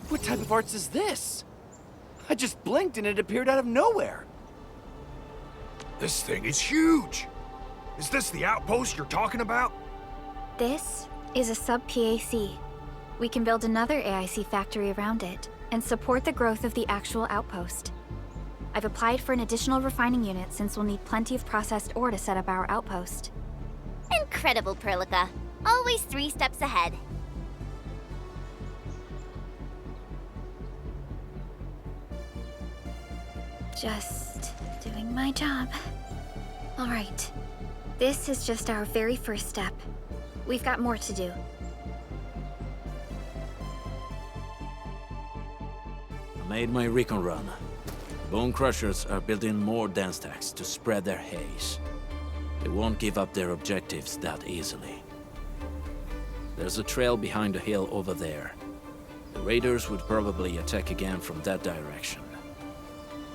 What type of arts is this? I just blinked and it appeared out of nowhere. This thing is huge! Is this the outpost you're talking about? This is a sub-PAC. We can build another AIC factory around it and support the growth of the actual outpost. I've applied for an additional refining unit since we'll need plenty of processed ore to set up our outpost. Incredible, Perlica. Always 3 steps ahead. Just doing my job. All right. This is just our very first step. We've got more to do. I made my recon run. Bone Crushers are building more dense stacks to spread their haze. They won't give up their objectives that easily. There's a trail behind the hill over there. The raiders would probably attack again from that direction.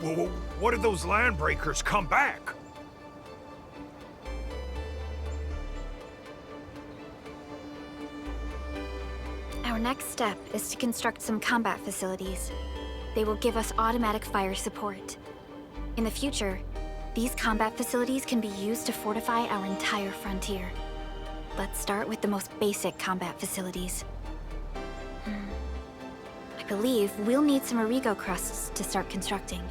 Well, what if those landbreakers come back? Our next step is to construct some combat facilities. They will give us automatic fire support. In the future, these combat facilities can be used to fortify our entire frontier. Let's start with the most basic combat facilities. I believe we'll need some Origo crusts to start constructing.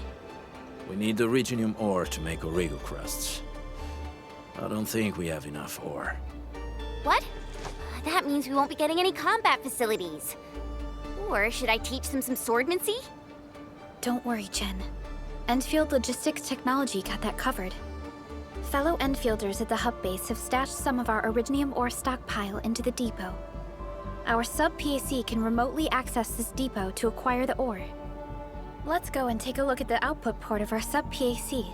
We need the Reginium ore to make Origo crusts. I don't think we have enough ore. What? That means we won't be getting any combat facilities. Or should I teach them some swordmancy? Don't worry, Jen. Endfield Logistics Technology got that covered. Fellow Enfielders at the hub base have stashed some of our Originium ore stockpile into the depot. Our sub-PAC can remotely access this depot to acquire the ore. Let's go and take a look at the output port of our sub-PAC.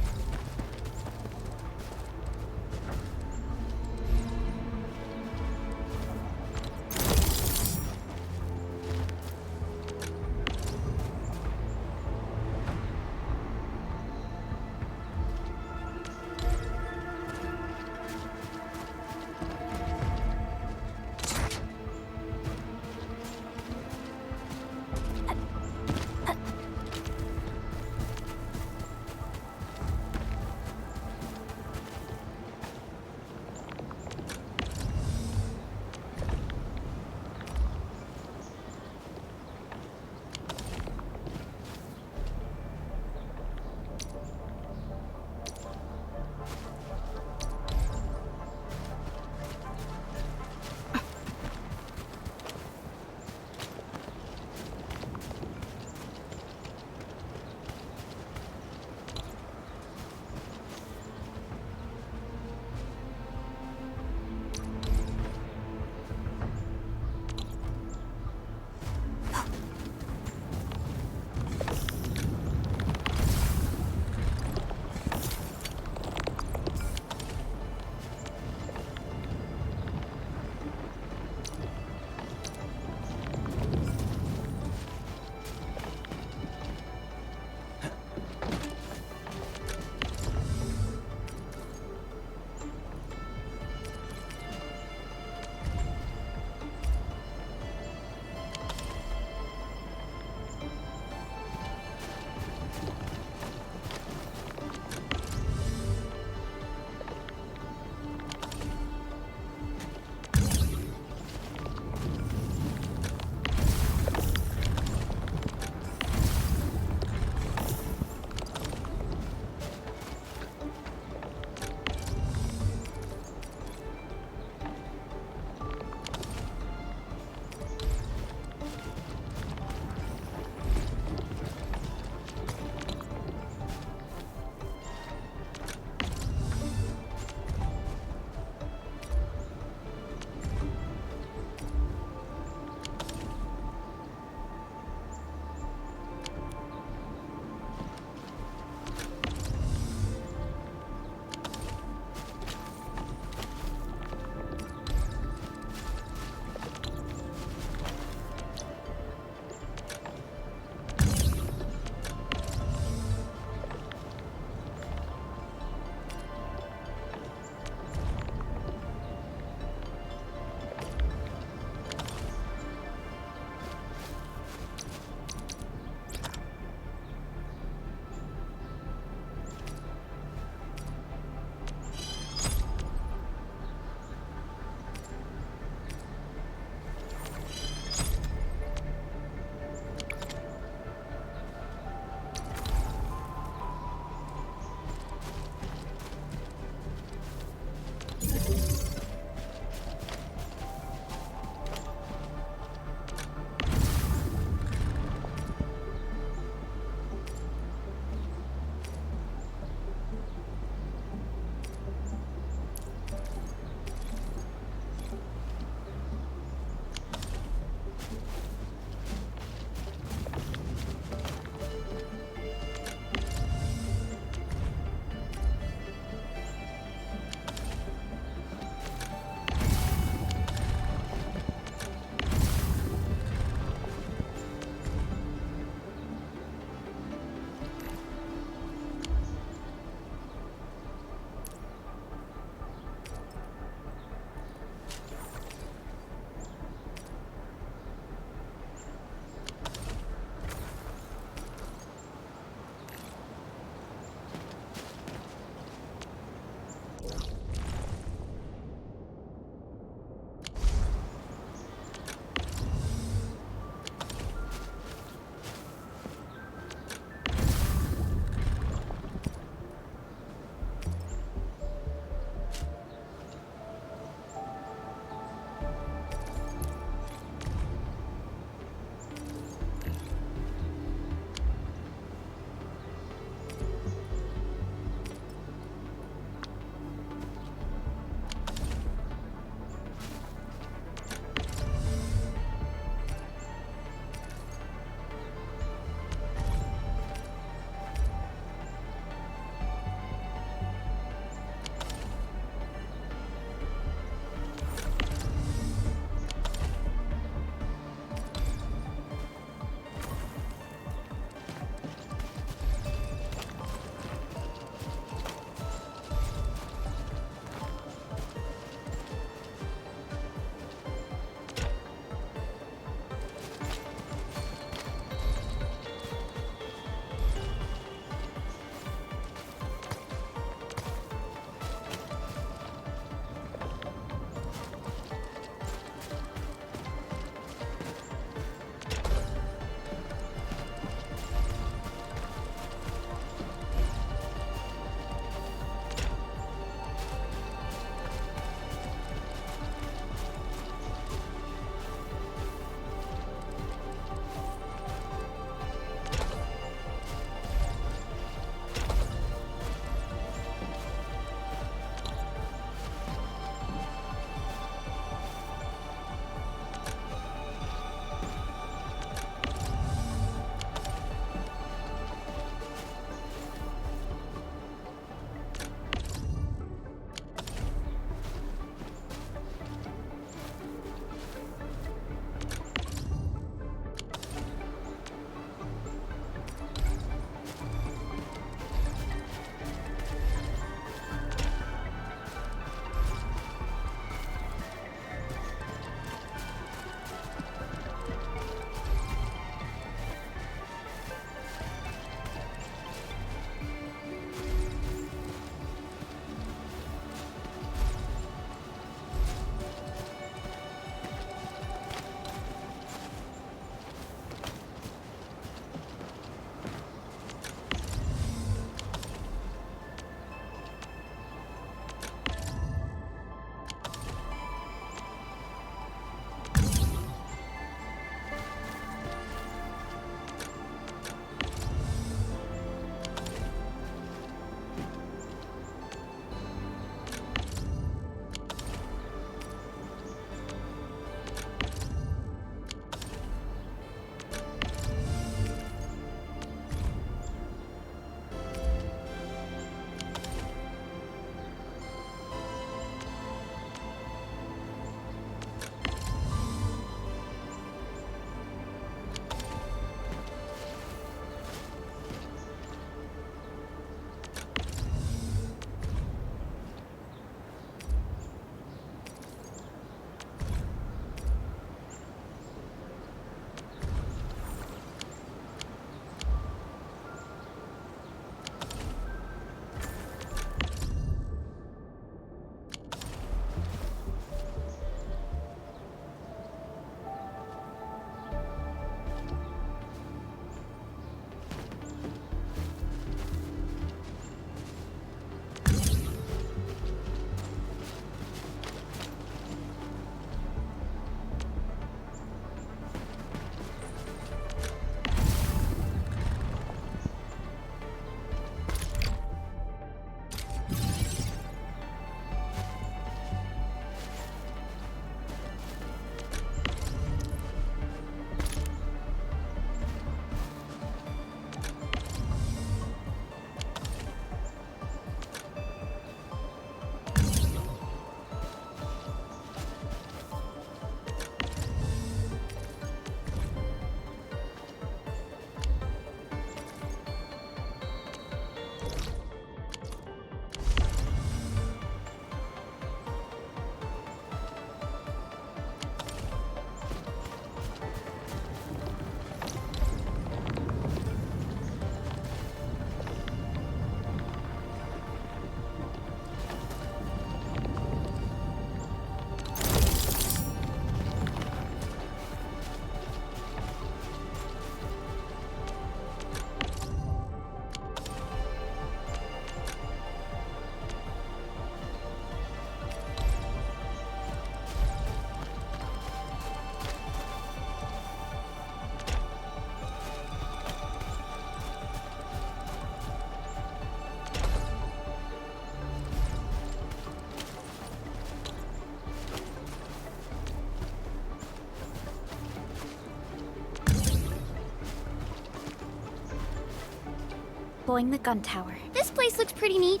deploying the gun tower. This place looks pretty neat.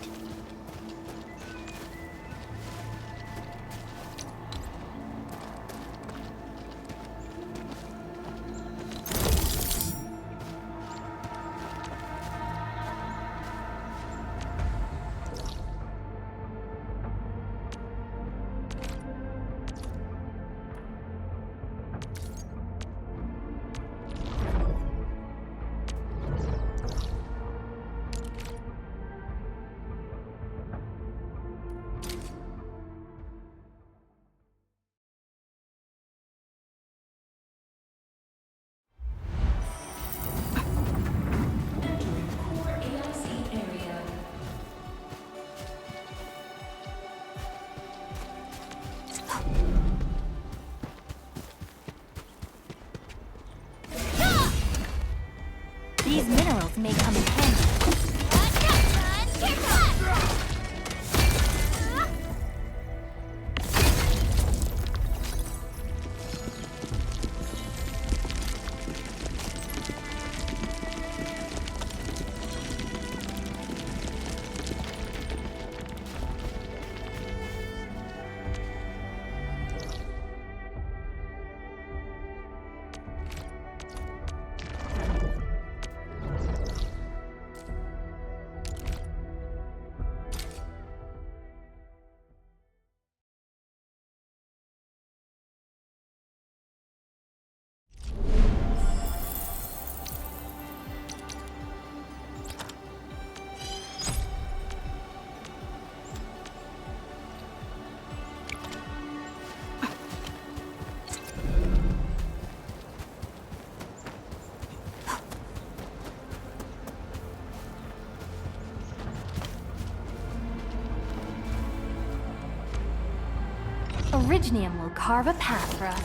These minerals may come in handy. Originium will carve a path for us.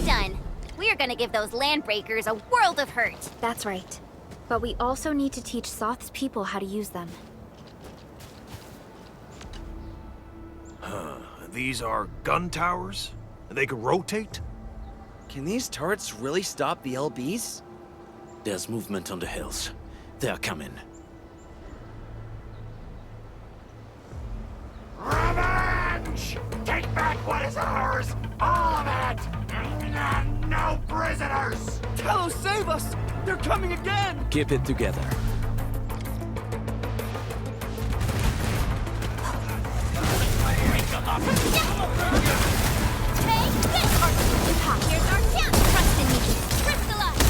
Done. We're gonna give those landbreakers a world of hurt. That's right. But we also need to teach Soth's people how to use them. These are gun towers? They can rotate? Can these turrets really stop the LBs? There's movement on the hills. They're coming. Revenge! Take back what is ours! All of it! No prisoners! Talos, save us! They're coming again! Keep it together. Take this! Here's our chance! Trust in me! Crystallize!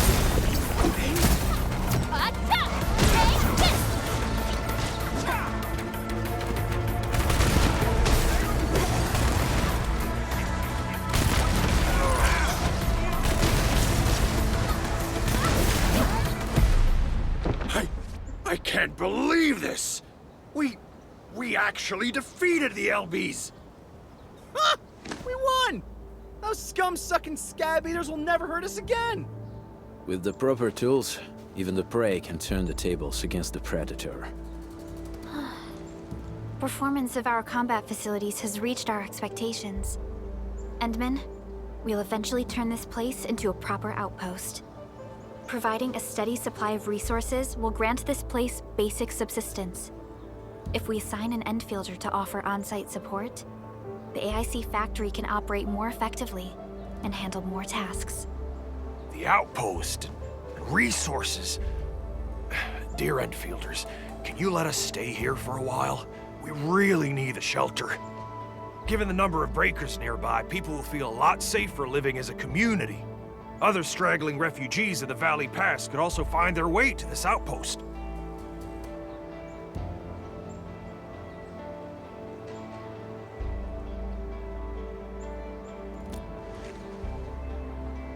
can't believe this! We actually defeated the LBs! Ha! We won! Those scum-sucking scab eaters will never hurt us again! With the proper tools, even the prey can turn the tables against the predator. Performance of our combat facilities has reached our expectations. Endman, we'll eventually turn this place into a proper outpost. Providing a steady supply of resources will grant this place basic subsistence. If we assign an Endfielder to offer on-site support, the AIC factory can operate more effectively and handle more tasks. The outpost and resources. Dear Enfielders, can you let us stay here for a while? We really need a shelter. Given the number of breakers nearby, people will feel a lot safer living as a community. Other straggling refugees of the Valley Pass could also find their way to this outpost.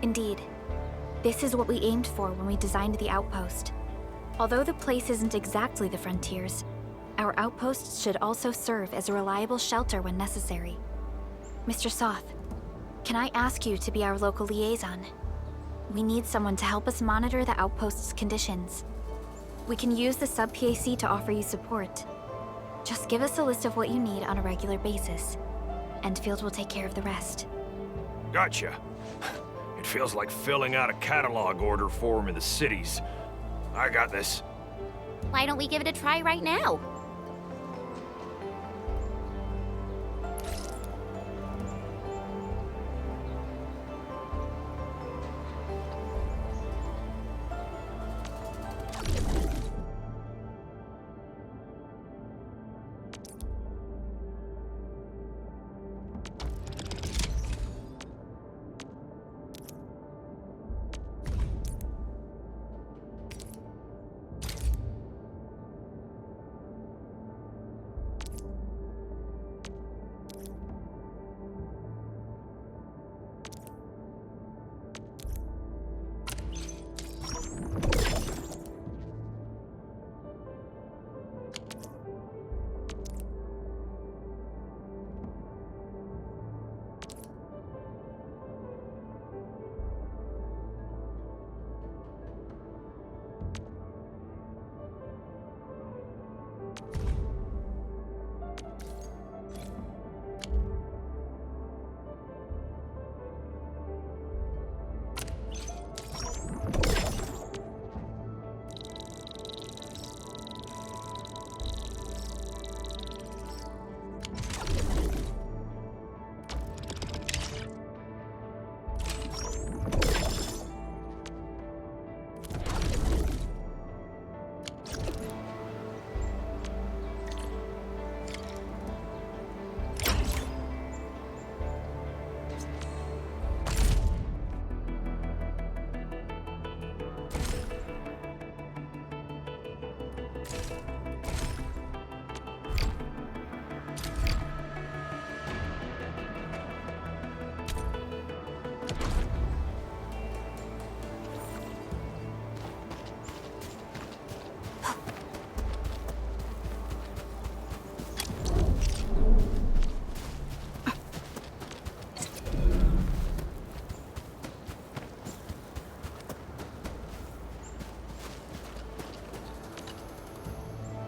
Indeed. This is what we aimed for when we designed the outpost. Although the place isn't exactly the frontiers, our outposts should also serve as a reliable shelter when necessary. Mr. Soth, can I ask you to be our local liaison? We need someone to help us monitor the outpost's conditions. We can use the sub-PAC to offer you support. Just give us a list of what you need on a regular basis. Endfield will take care of the rest. Gotcha. It feels like filling out a catalog order form in the cities. I got this. Why don't we give it a try right now?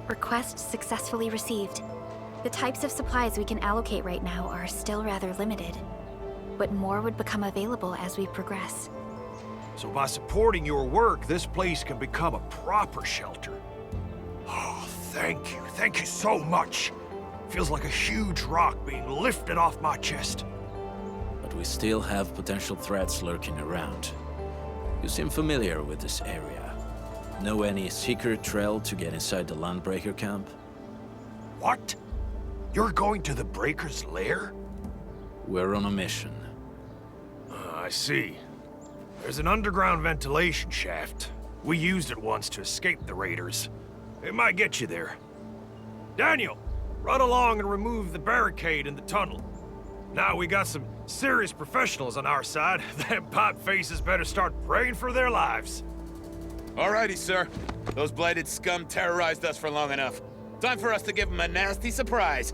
Request successfully received. The types of supplies we can allocate right now are still rather limited, but more would become available as we progress. So by supporting your work, this place can become a proper shelter. Oh, thank you. Thank you so much. Feels like a huge rock being lifted off my chest. But we still have potential threats lurking around. You seem familiar with this area. Know any secret trail to get inside the Landbreaker camp? What? You're going to the Breaker's lair? We're on a mission. I see. There's an underground ventilation shaft. We used it once to escape the raiders. It might get you there. Daniel, run along and remove the barricade in the tunnel. Now we got some serious professionals on our side. Them pot faces better start praying for their lives. Alrighty, sir. Those blighted scum terrorized us for long enough. Time for us to give them a nasty surprise.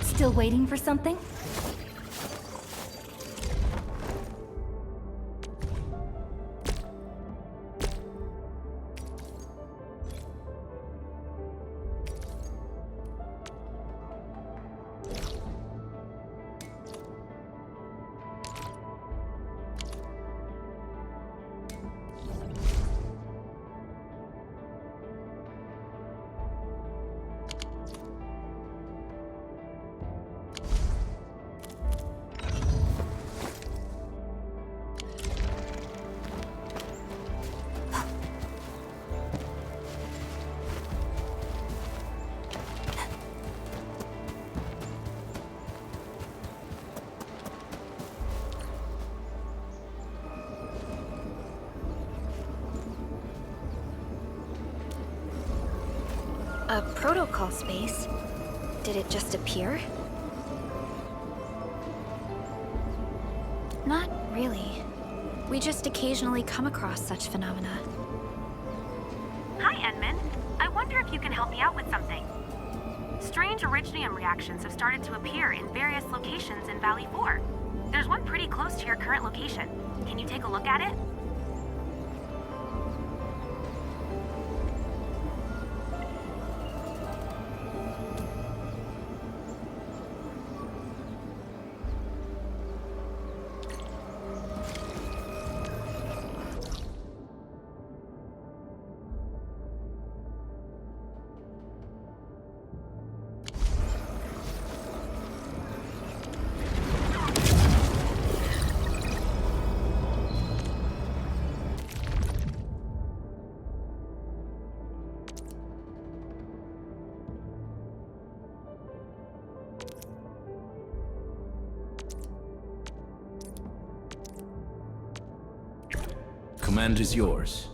Still waiting for something? A protocol space? Did it just appear? Not really. We just occasionally come across such phenomena. Hi, Edmund. I wonder if you can help me out with something. Strange originium reactions have started to appear in various locations in Valley 4. There's one pretty close to your current location. Can you take a look at it? Command is yours.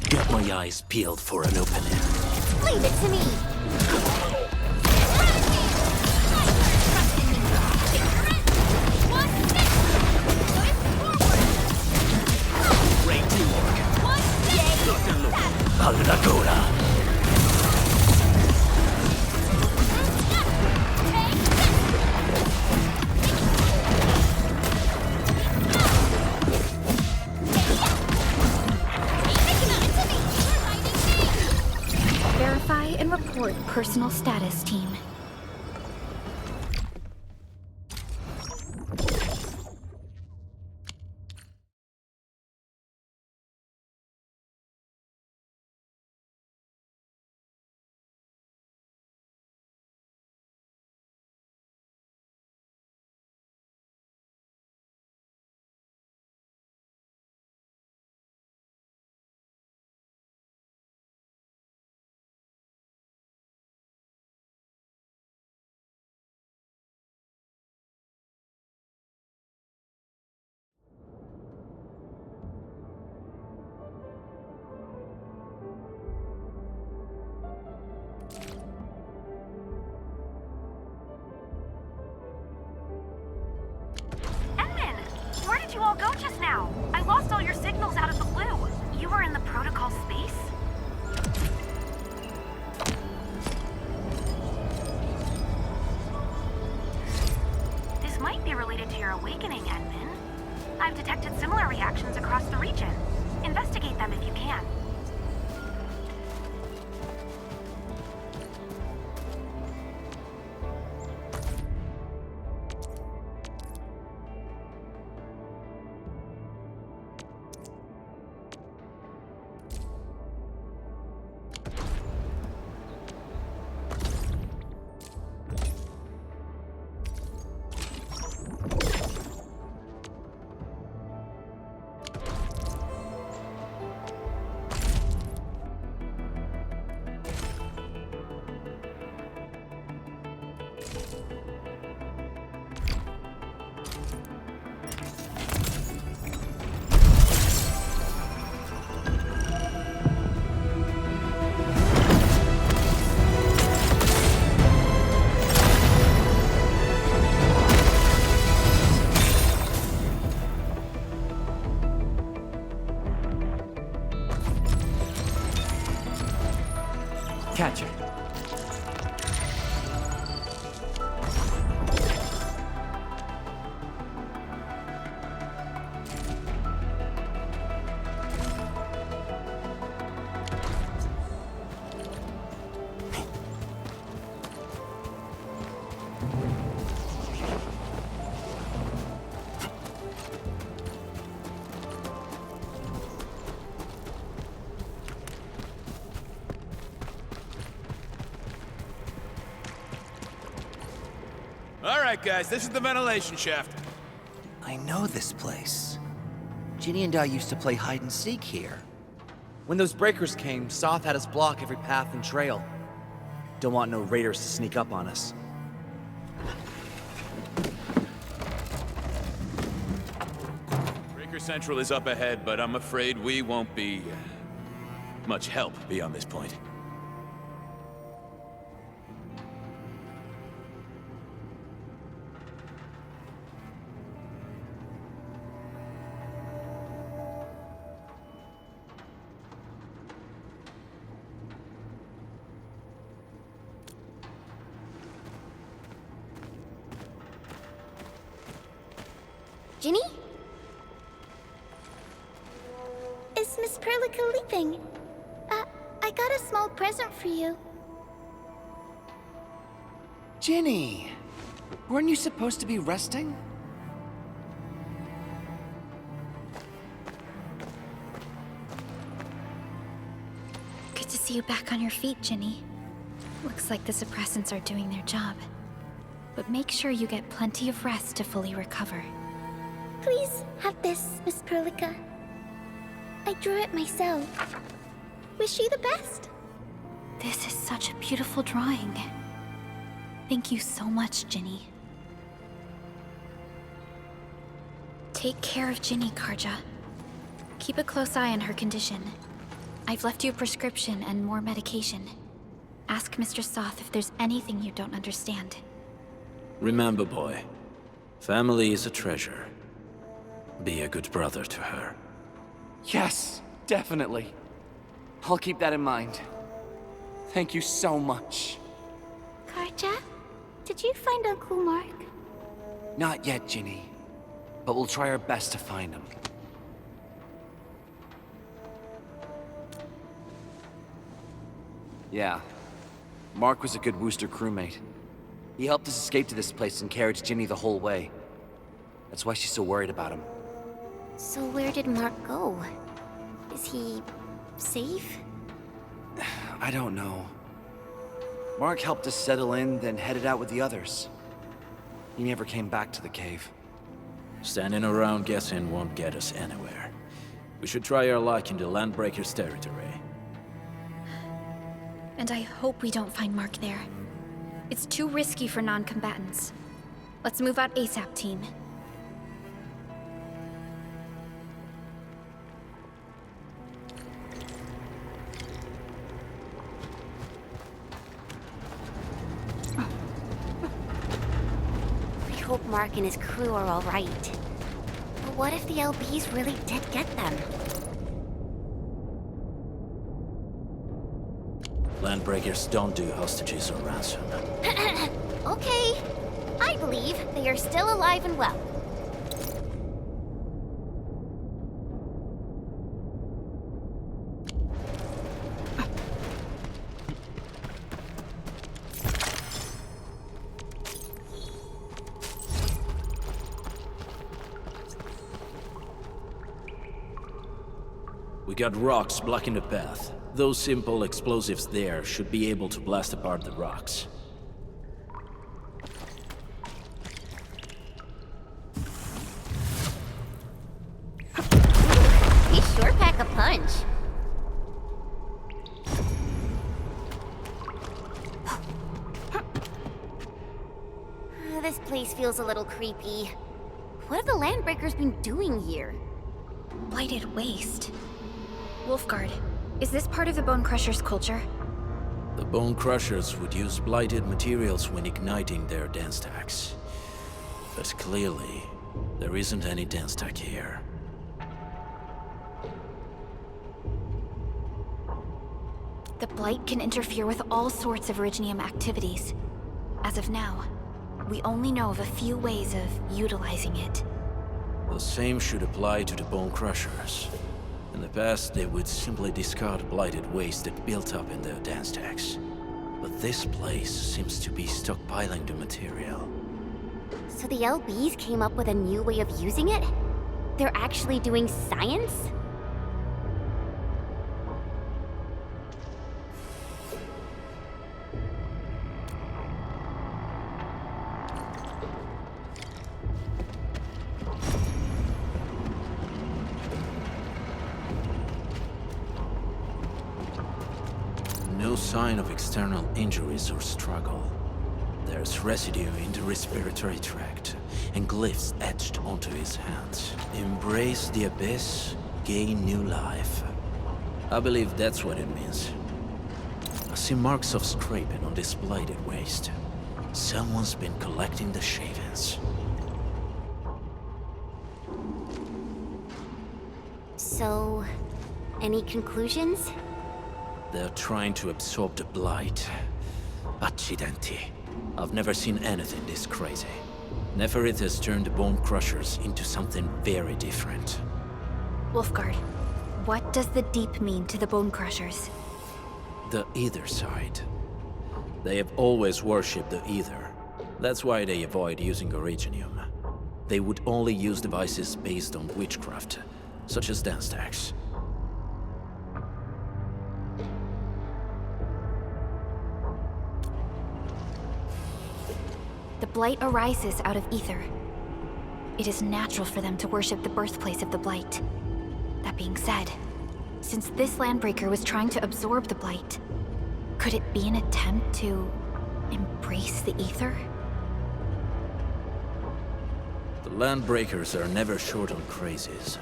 Got my eyes peeled for an opening. Leave it to me! Great teamwork. All'ancora. Verify and report personal status, team. Edmund! Where did you all go just now? I lost all your signals out of the blue. You were in the protocol space? This might be related to your awakening, Edmund. I've detected similar reactions across the region. Investigate them if you can. All right, guys, this is the ventilation shaft. I know this place. Ginny and I used to play hide and seek here. When those breakers came, Soth had us block every path and trail. Don't want no raiders to sneak up on us. Breaker Central is up ahead, but I'm afraid we won't be much help beyond this point. Ginny? Is Miss Perlica leaving? I got a small present for you. Ginny! Weren't you supposed to be resting? Good to see you back on your feet, Ginny. Looks like the suppressants are doing their job. But make sure you get plenty of rest to fully recover. Please have this, Miss Perlica. I drew it myself. Wish you the best. This is such a beautiful drawing. Thank you so much, Ginny. Take care of Ginny, Karja. Keep a close eye on her condition. I've left you a prescription and more medication. Ask Mr. Soth if there's anything you don't understand. Remember, boy, family is a treasure. Be a good brother to her. Yes, definitely. I'll keep that in mind. Thank you so much. Karja, did you find Uncle Mark? Not yet, Ginny. But we'll try our best to find him. Yeah. Mark was a good Wooster crewmate. He helped us escape to this place and carried Ginny the whole way. That's why she's so worried about him. So where did Mark go? Is he safe? I don't know. Mark helped us settle in, then headed out with the others. He never came back to the cave. Standing around guessing won't get us anywhere. We should try our luck in the Landbreakers' territory. And I hope we don't find Mark there. It's too risky for non-combatants. Let's move out ASAP, team. We hope Mark and his crew are all right. But what if the LBs really did get them? Landbreakers don't do hostages or ransom. Okay. I believe they are still alive and well. We got rocks blocking the path. Those simple explosives there should be able to blast apart the rocks. He sure pack a punch. This place feels a little creepy. What have the Landbreakers been doing here? Blighted waste. Wolfguard, is this part of the Bone Crusher's culture? The Bone Crushers would use blighted materials when igniting their dance stacks. But clearly, there isn't any dance stack here. The Blight can interfere with all sorts of Originium activities. As of now, we only know of a few ways of utilizing it. The same should apply to the Bone Crushers. In the past, they would simply discard blighted waste that built up in their dance stacks. But this place seems to be stockpiling the material. So the LBs came up with a new way of using it? They're actually doing science? sign of external injuries or struggle. There's residue in the respiratory tract, and glyphs etched onto his hands. Embrace the abyss, gain new life. I believe that's what it means. I see marks of scraping on this blighted waste. Someone's been collecting the shavings. So, any conclusions? They're trying to absorb the blight. Accidenti. I've never seen anything this crazy. Neferith has turned the Bone Crushers into something very different. Wolfguard, what does the Deep mean to the Bone Crushers? The Ether side. They have always worshipped the Ether. That's why they avoid using Originium. They would only use devices based on witchcraft, such as dance stacks. The Blight arises out of Ether. It is natural for them to worship the birthplace of the Blight. That being said, since this Landbreaker was trying to absorb the Blight, could it be an attempt to embrace the Ether? The Landbreakers are never short on crazes,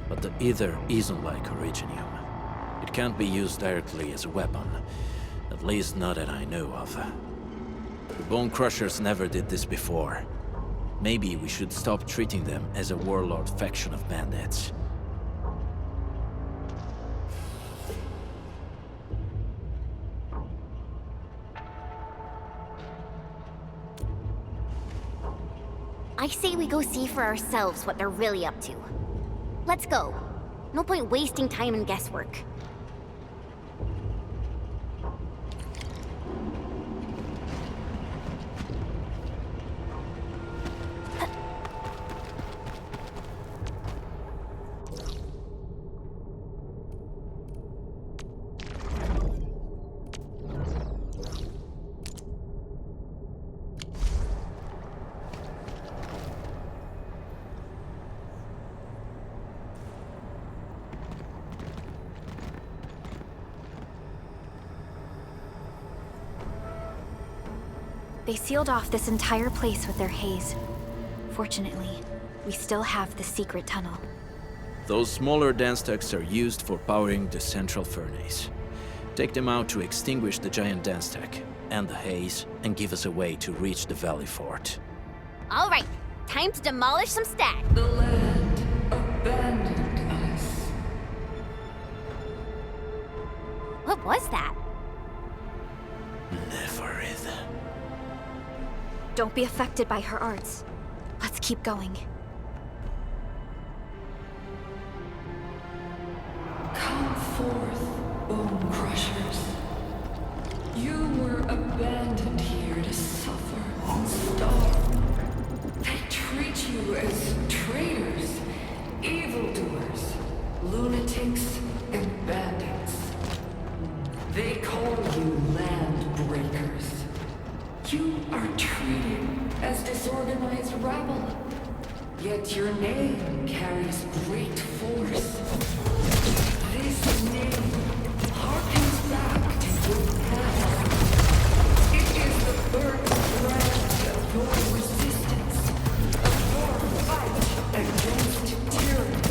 but the Ether isn't like Originium. It can't be used directly as a weapon, at least not that I know of. The Bone Crushers never did this before. Maybe we should stop treating them as a warlord faction of bandits. I say we go see for ourselves what they're really up to. Let's go. No point wasting time in guesswork. They sealed off this entire place with their haze. Fortunately, we still have the secret tunnel. Those smaller dance stacks are used for powering the central furnace. Take them out to extinguish the giant dance stack and the haze, and give us a way to reach the Valley Fort. All right, time to demolish some stacks. The land abandoned us. What was that? Neferith. Don't be affected by her arts. Let's keep going. Come forth, Bone Crushers. You were abandoned here to suffer and starve. They treat you as traitors, evildoers, lunatics, and bandits. They call you Landbreakers. You are treated as disorganized rabble. Yet your name carries great force. This name harkens back to your past. It is the birth brand of your resistance, of your fight against tyranny.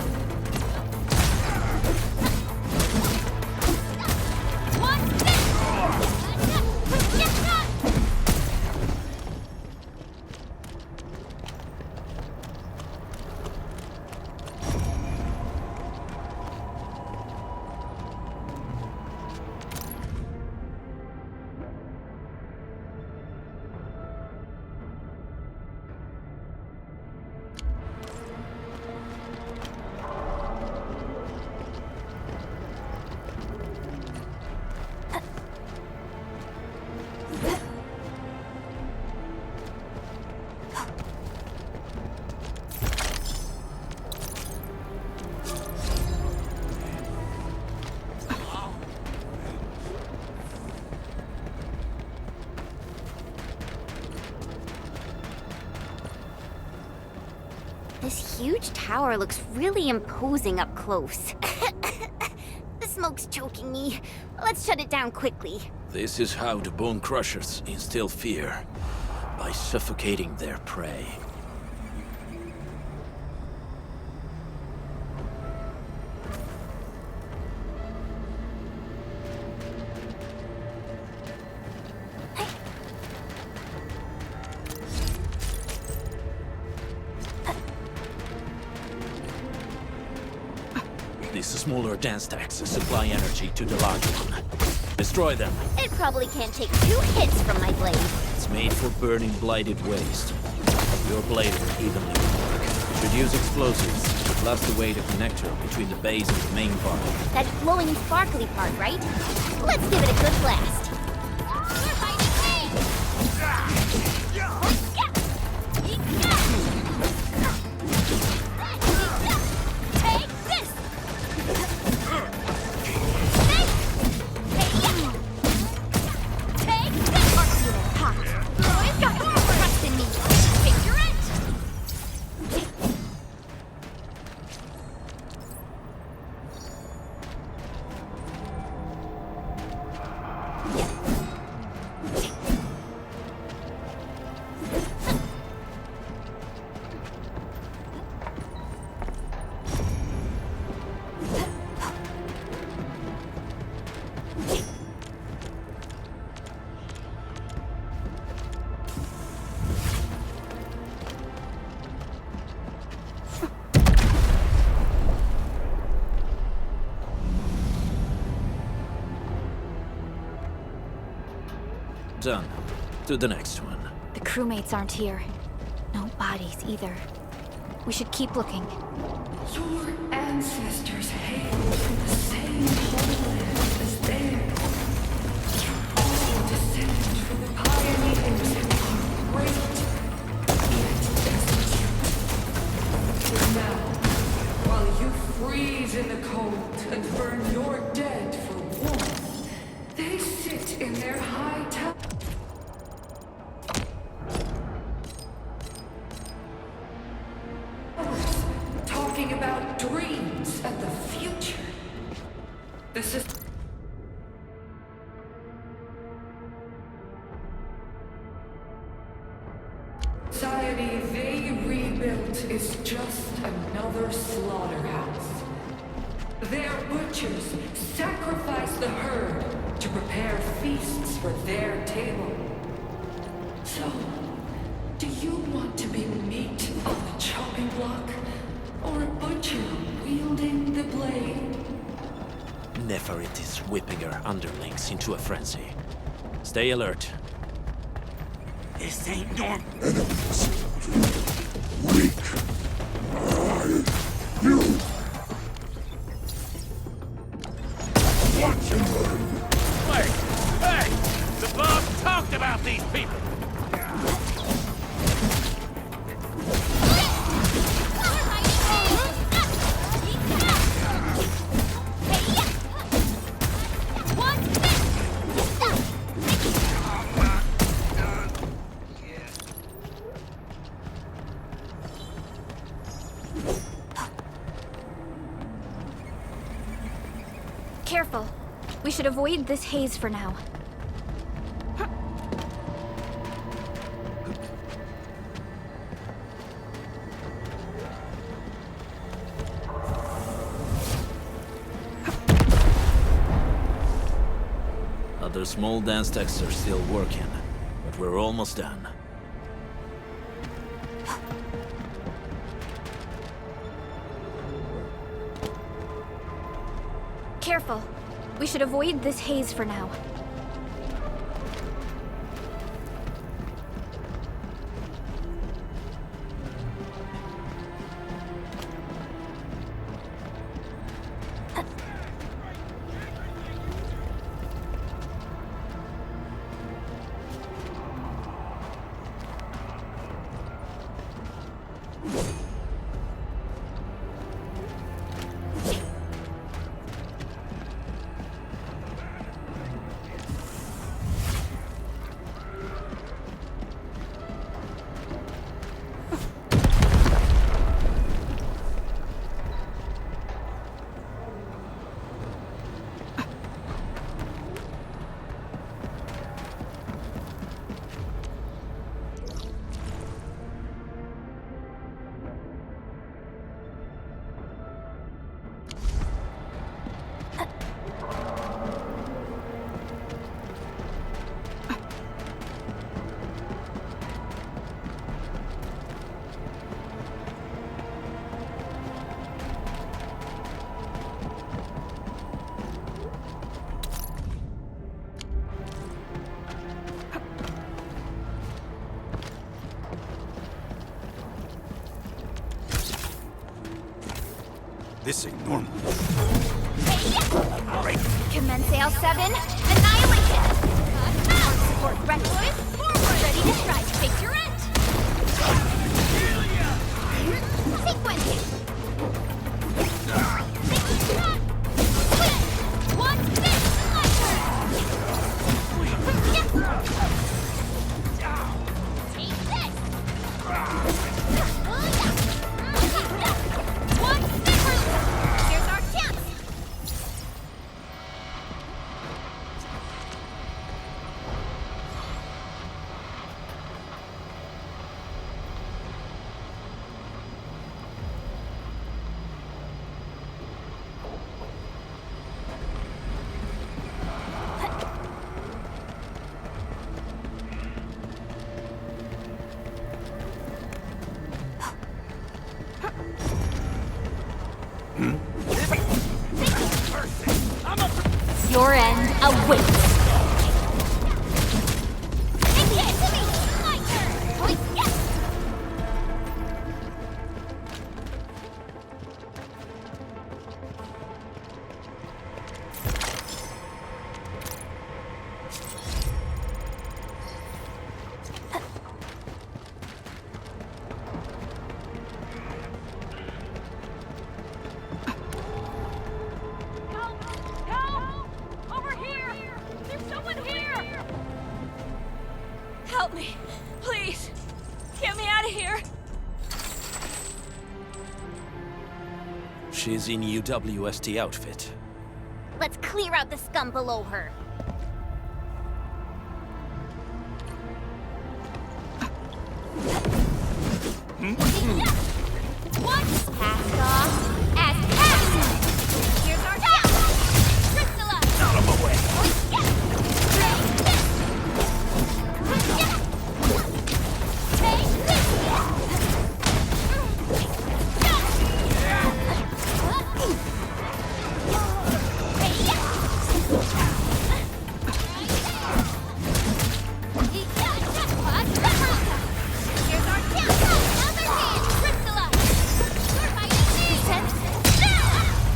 This huge tower looks really imposing up close. The smoke's choking me. Let's shut it down quickly. This is how the Bone Crushers instill fear, by suffocating their prey. These smaller dance stacks supply energy to the larger one. Destroy them. It probably can't take 2 hits from my blade. It's made for burning blighted waste. Your blade will evenly work. Introduce explosives to blast away the connector between the base and the main part. That glowing sparkly part, right? Let's give it a good blast. Take this! Take this! Hot. I've got more trust in me. Picture it! Done. To the next one. The crewmates aren't here. No bodies either. We should keep looking. Your ancestors hailed from the same homeland as theirs. All descend from the pioneers and are great, yet destitute. But now, while you freeze in the cold and burn your dead for warmth, they sit in their high towers. Talking about dreams and the future. This is society they rebuilt is just another slaughterhouse. Their butchers sacrifice the herd to prepare feasts for their table. So, do you want to be meat on the chopping block? Or a butcher wielding the blade? Neferit is whipping her underlings into a frenzy. Stay alert. This ain't normal. Weak. You. Watch and learn. Wait! Hey! The boss talked about these people! Careful. We should avoid this haze for now. Other small dance stacks are still working, but we're almost done. Careful. We should avoid this haze for now. This ain't normal. Commence AL7, annihilation! Support ready. Forward! Ready to strike. Take your end! Sequence! One, six, my turn! Take this! One, six! Here's our chance! Your end awaits. Take it to me! My turn! Oh, yes! Help me! Please! Get me out of here! She's in UWST outfit. Let's clear out the scum below her. What's passed off as passed? Here's our chance! Crystallize! Out of my way!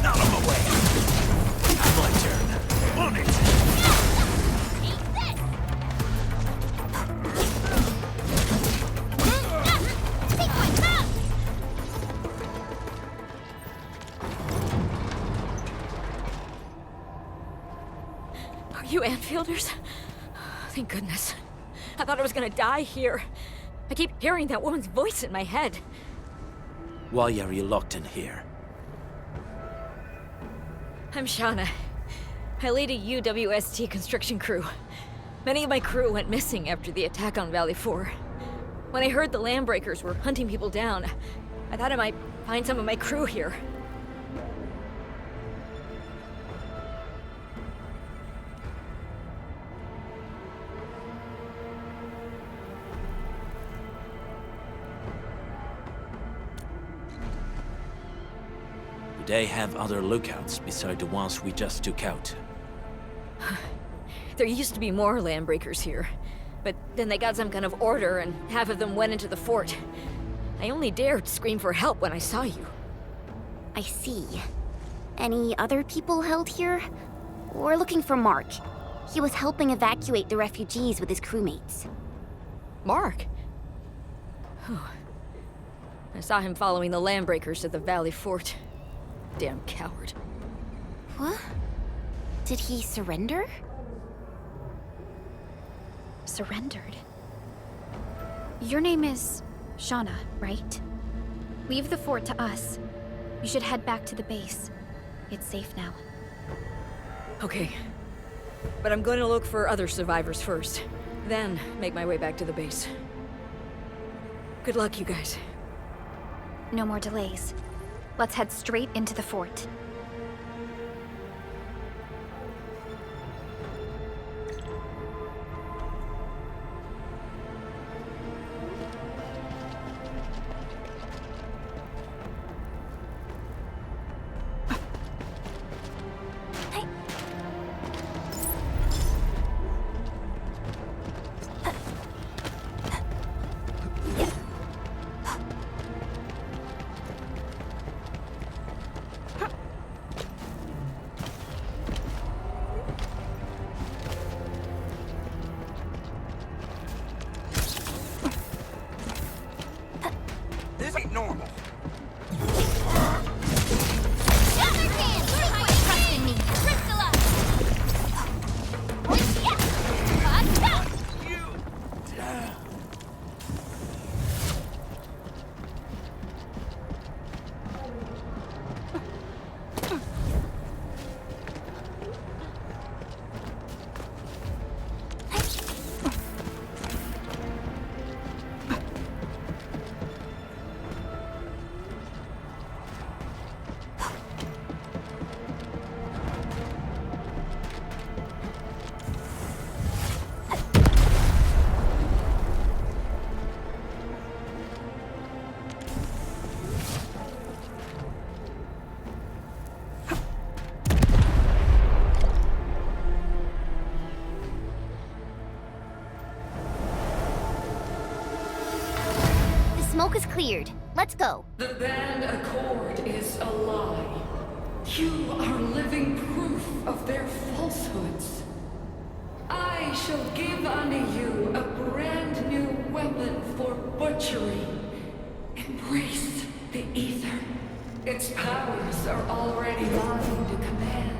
Out of my way! My turn. On it! Are you Enfielders? Thank goodness. I thought I was gonna die here. I keep hearing that woman's voice in my head. Why are you locked in here? I'm Shauna. I lead a UWST construction crew. Many of my crew went missing after the attack on Valley 4. When I heard the Landbreakers were hunting people down, I thought I might find some of my crew here. Do they have other lookouts beside the ones we just took out? There used to be more Landbreakers here, but then they got some kind of order and half of them went into the fort. I only dared scream for help when I saw you. I see. Any other people held here? We're looking for Mark. He was helping evacuate the refugees with his crewmates. Mark? Oh. I saw him following the Landbreakers to the Valley Fort. Damn coward. What? Did he surrender? Surrendered. Your name is Shauna, right? Leave the fort to us. You should head back to the base. It's safe now. Okay. But I'm going to look for other survivors first. Then make my way back to the base. Good luck, you guys. No more delays. Let's head straight into the fort. smoke is cleared. Let's go. The band accord is a lie. You are living proof of their falsehoods. I shall give unto you a brand new weapon for butchery. Embrace the ether. Its powers are already mine to command.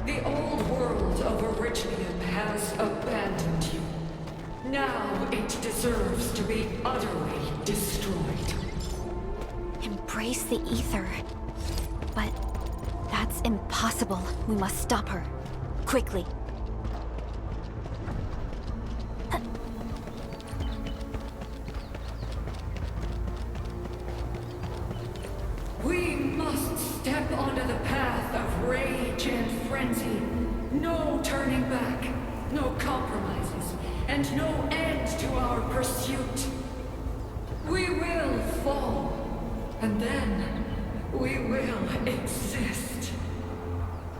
The old world of Originium has abandoned you. Now it deserves to be utterly destroyed. Embrace the ether. But that's impossible. We must stop her. Quickly. We must step onto the path of rage and frenzy. No turning back, no compromises, and no end to our pursuit. We will fall, and then we will exist.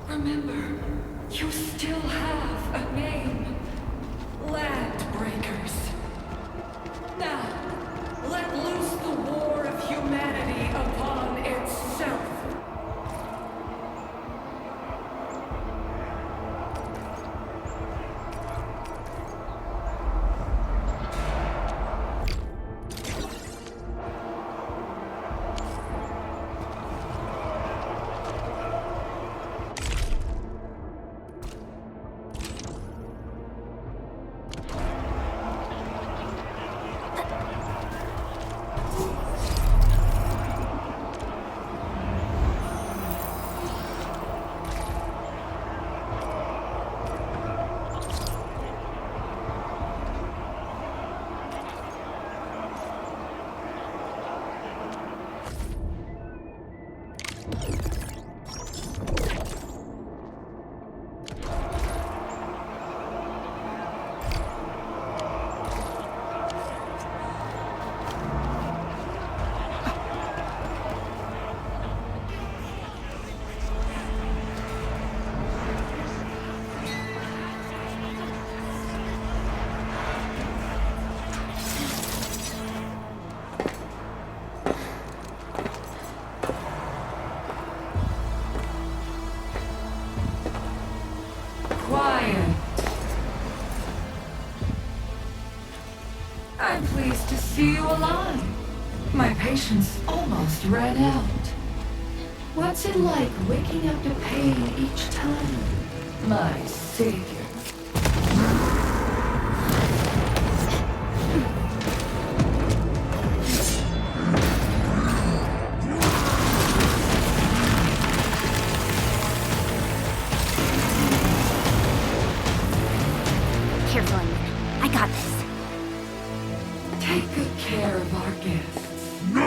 Remember, you still have a name. Landbreakers. Now, let loose the war of humanity upon itself. I'm pleased to see you alive. My patience almost ran out. What's it like waking up to pain each time, my savior? Careful, Anya. I got this. Take good care of our guests. You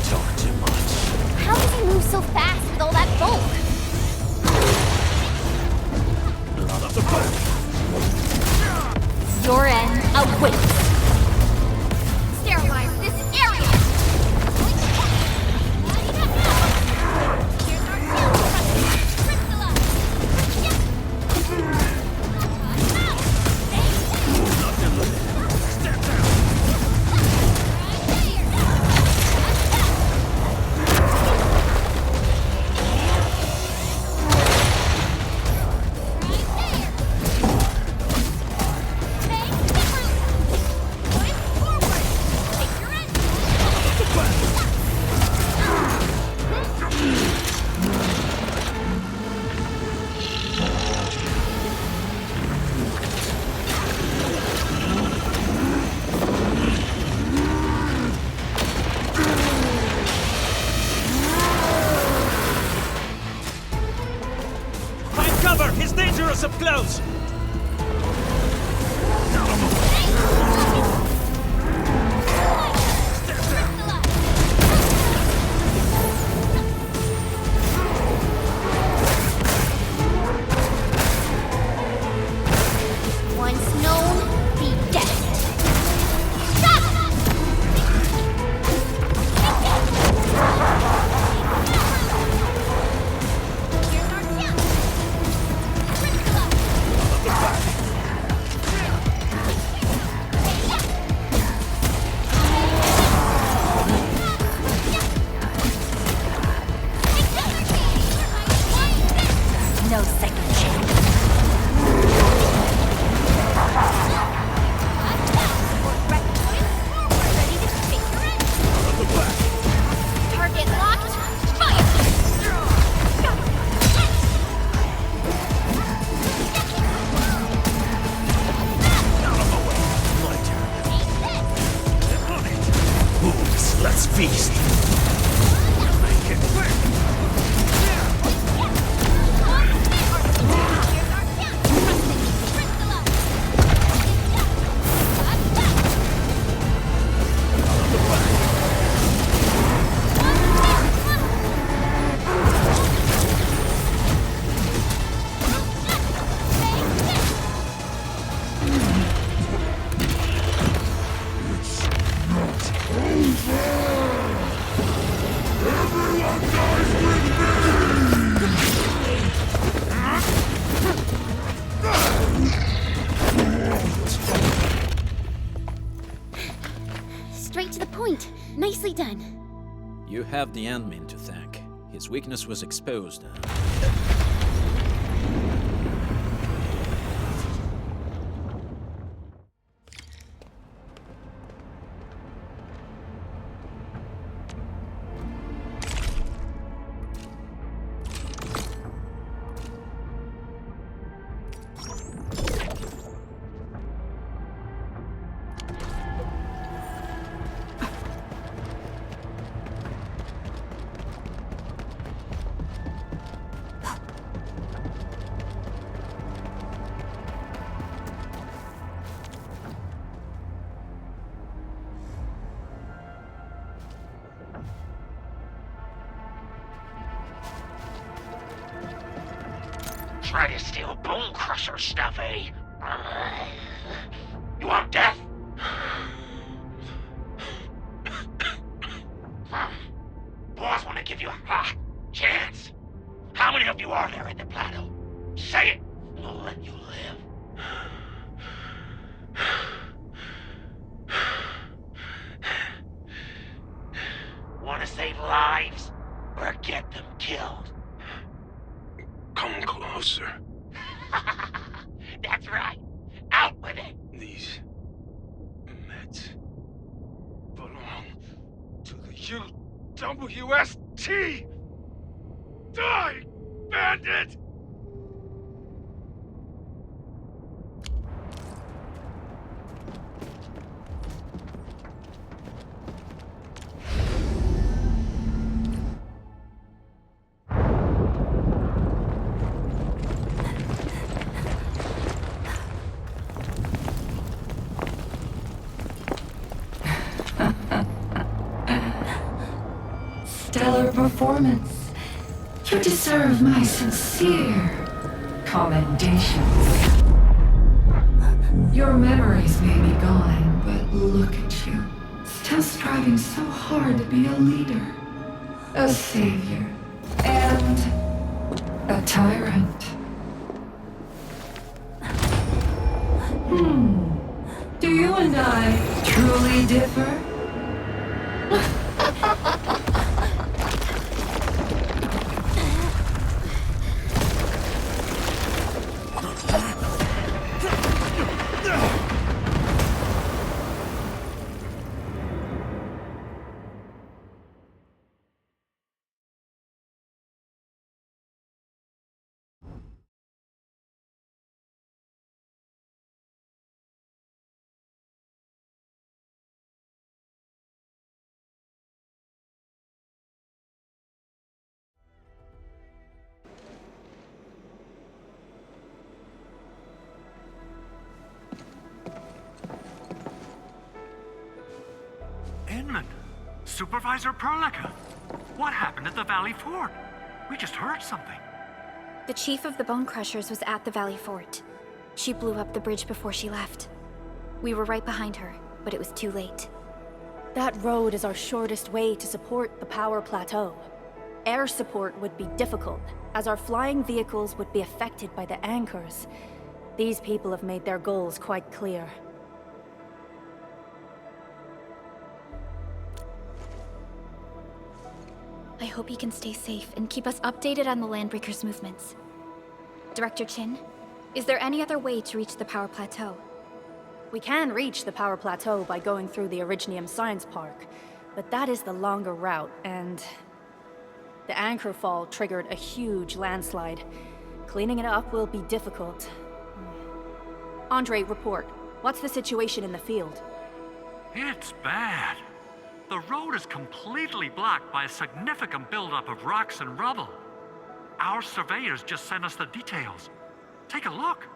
talk too much. How does he move so fast with all that bulk? Blood of the boat. Your end awaits. Sterilize this area! Here's our shield Priscilla! Step down. feast. Make it quick! Straight to the point. Nicely done. You have the admin to thank. His weakness was exposed. Try to steal Bone Crusher stuff, eh? You want death? Boss want to give you a chance. How many of you are there at the plateau? Say it, and I'll let you live. Want to save lives, or get them killed? Come closer. That's right. Out with it. These meds belong to the UWST! Die, bandit! Stellar performance. You deserve my sincere commendations. Your memories may be gone, but look at you. Still striving so hard to be a leader, a savior, and a tyrant. Do you and I truly differ? Inman, Supervisor Perlica, what happened at the Valley Fort? We just heard something. The chief of the Bone Crushers was at the Valley Fort. She blew up the bridge before she left. We were right behind her, but it was too late. That road is our shortest way to support the power plateau. Air support would be difficult, as our flying vehicles would be affected by the anchors. These people have made their goals quite clear. I hope you can stay safe and keep us updated on the Landbreakers' movements. Director Chin, is there any other way to reach the power plateau? We can reach the power plateau by going through the Originium Science Park, but that is the longer route, and the anchor fall triggered a huge landslide. Cleaning it up will be difficult. Andre, report. What's the situation in the field? It's bad. The road is completely blocked by a significant buildup of rocks and rubble. Our surveyors just sent us the details. Take a look.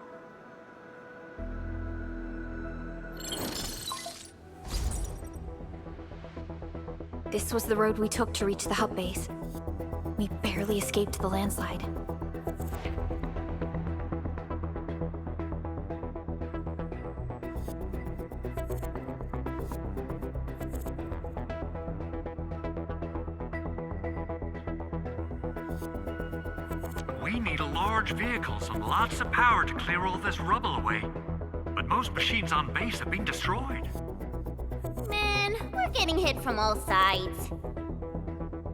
This was the road we took to reach the hub base. We barely escaped the landslide. We need large vehicles and lots of power to clear all this rubble away. But most machines on base have been destroyed. Man, we're getting hit from all sides.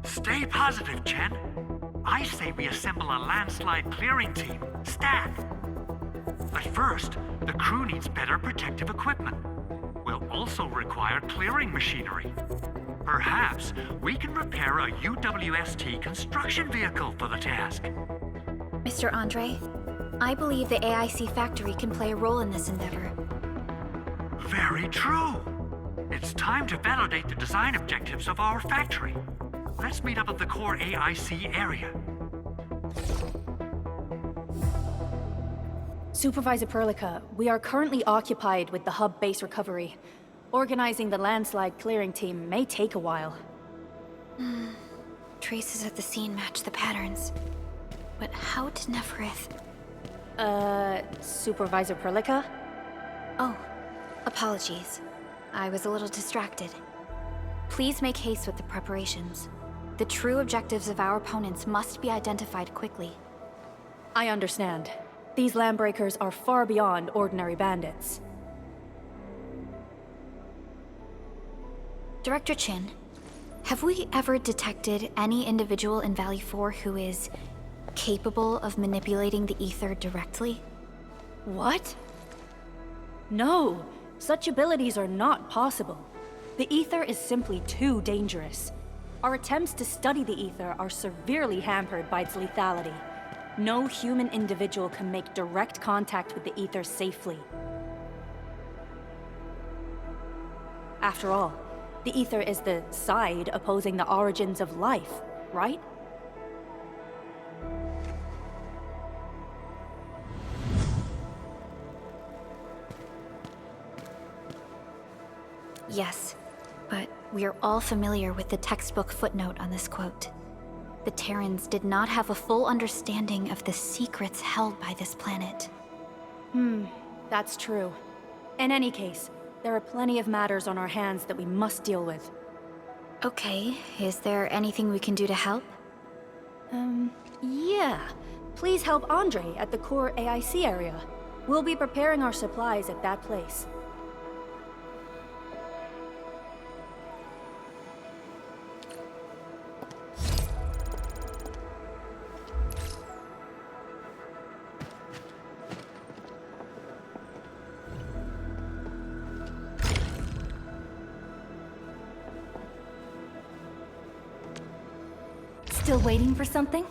Stay positive, Chen. I say we assemble a landslide clearing team, stat. But first, the crew needs better protective equipment. We'll also require clearing machinery. Perhaps we can repair a UWST construction vehicle for the task. Mr. Andre, I believe the AIC factory can play a role in this endeavor. Very true. It's time to validate the design objectives of our factory. Let's meet up at the core AIC area. Supervisor Perlica, we are currently occupied with the hub base recovery. Organizing the landslide clearing team may take a while. Traces at the scene match the patterns. But how did Neferith... Supervisor Perlica? Oh, apologies. I was a little distracted. Please make haste with the preparations. The true objectives of our opponents must be identified quickly. I understand. These landbreakers are far beyond ordinary bandits. Director Chin, have we ever detected any individual in Valley 4 who is capable of manipulating the ether directly? What? No, such abilities are not possible. The ether is simply too dangerous. Our attempts to study the ether are severely hampered by its lethality. No human individual can make direct contact with the ether safely. After all, the ether is the side opposing the origins of life, right? Yes, but we are all familiar with the textbook footnote on this quote. The Terrans did not have a full understanding of the secrets held by this planet. That's true. In any case, there are plenty of matters on our hands that we must deal with. Okay, is there anything we can do to help? Yeah. Please help Andre at the core AIC area. We'll be preparing our supplies at that place. Still waiting for something?